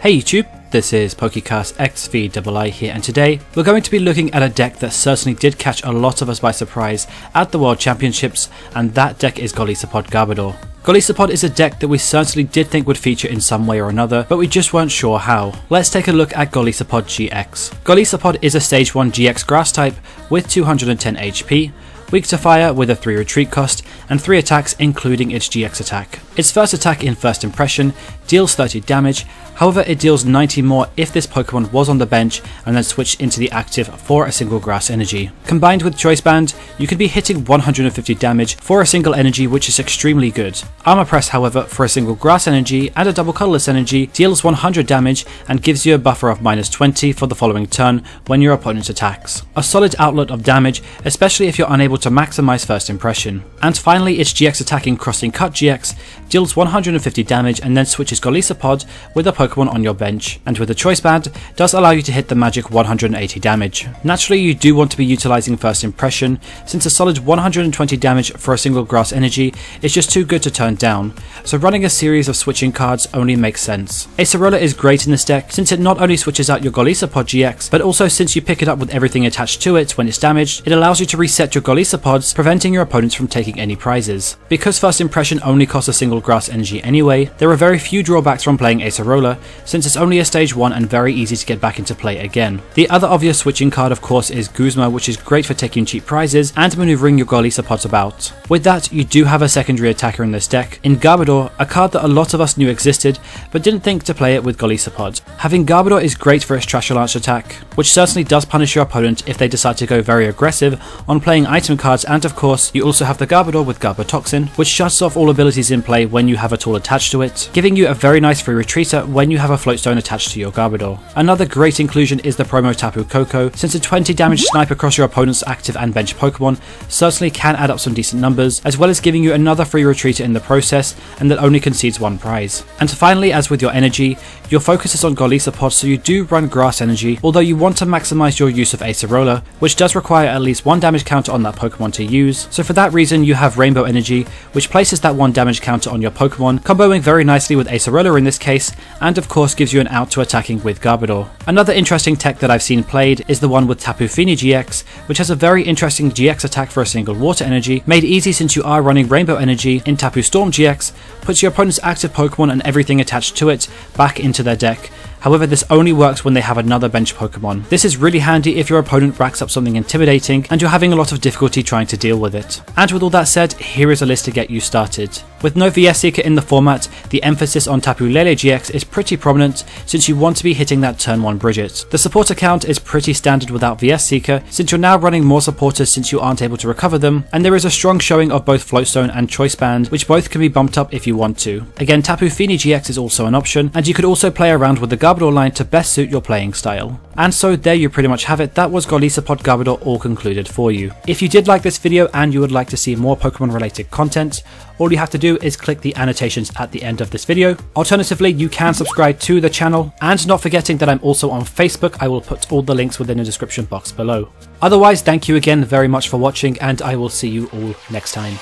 Hey YouTube, this is PokéCastXVll here, and today we're going to be looking at a deck that certainly did catch a lot of us by surprise at the World Championships, and that deck is Golisopod Garbodor. Golisopod is a deck that we certainly did think would feature in some way or another, but we just weren't sure how. Let's take a look at Golisopod GX. Golisopod is a Stage 1 GX Grass type with 210 HP, weak to fire with a 3 retreat cost, and 3 attacks including its GX attack. Its first attack in First Impression deals 30 damage, however it deals 90 more if this Pokemon was on the bench and then switched into the active for a single grass energy. Combined with Choice Band, you could be hitting 150 damage for a single energy, which is extremely good. Armor Press, however, for a single grass energy and a double colorless energy deals 100 damage and gives you a buffer of -20 for the following turn when your opponent attacks. A solid outlet of damage, especially if you're unable to maximize First Impression. And finally, its GX attack in Crossing Cut GX deals 150 damage and then switches Golisopod with a Pokemon on your bench, and with the Choice Band does allow you to hit the magic 180 damage. Naturally, you do want to be utilizing First Impression, since a solid 120 damage for a single grass energy is just too good to turn down, so running a series of switching cards only makes sense. Acerola is great in this deck since it not only switches out your Golisopod GX, but also since you pick it up with everything attached to it when it's damaged, it allows you to reset your Golisopods, preventing your opponents from taking any prizes. Because First Impression only costs a single grass energy anyway, there are very few drawbacks from playing Acerola, since it's only a Stage 1 and very easy to get back into play again. The other obvious switching card of course is Guzma, which is great for taking cheap prizes and maneuvering your Golisopods about. With that, you do have a secondary attacker in this deck, in Garbodor, a card that a lot of us knew existed but didn't think to play it with Golisopod. Having Garbodor is great for its Trash Launch attack, which certainly does punish your opponent if they decide to go very aggressive on playing item cards, and of course you also have the Garbodor with Garbotoxin, which shuts off all abilities in play when you have a tool attached to it, giving you a very nice free retreater when you have a Floatstone attached to your Garbodor. Another great inclusion is the promo Tapu Koko, since a 20 damage snipe across your opponent's active and bench Pokemon certainly can add up some decent numbers, as well as giving you another free retreater in the process, and that only concedes 1 prize. And finally, as with your energy, your focus is on Golisopod, so you do run grass energy, although you want to maximize your use of Acerola, which does require at least 1 damage counter on that Pokemon to use, so for that reason you have Rainbow Energy, which places that 1 damage counter on your Pokemon, comboing very nicely with Acerola in this case, and of course gives you an out to attacking with Garbodor. Another interesting tech that I've seen played is the one with Tapu Fini GX, which has a very interesting GX attack for a single water energy, made easy since you are running Rainbow Energy in Tapu Storm GX, puts your opponent's active Pokemon and everything attached to it back into their deck. However, this only works when they have another bench Pokemon. This is really handy if your opponent racks up something intimidating and you're having a lot of difficulty trying to deal with it. And with all that said, here is a list to get you started. With no VS Seeker in the format, the emphasis on Tapu Lele GX is pretty prominent since you want to be hitting that turn 1 Bridget. The support account is pretty standard without VS Seeker since you're now running more supporters since you aren't able to recover them, and there is a strong showing of both Floatstone and Choice Band, which both can be bumped up if you want to. Again, Tapu Fini GX is also an option, and you could also play around with the Garbodor line to best suit your playing style. And so there you pretty much have it. That was Golisopod Garbodor all concluded for you. If you did like this video and you would like to see more Pokemon related content, all you have to do is click the annotations at the end of this video. Alternatively, you can subscribe to the channel, and not forgetting that I'm also on Facebook. I will put all the links within the description box below. Otherwise, thank you again very much for watching, and I will see you all next time.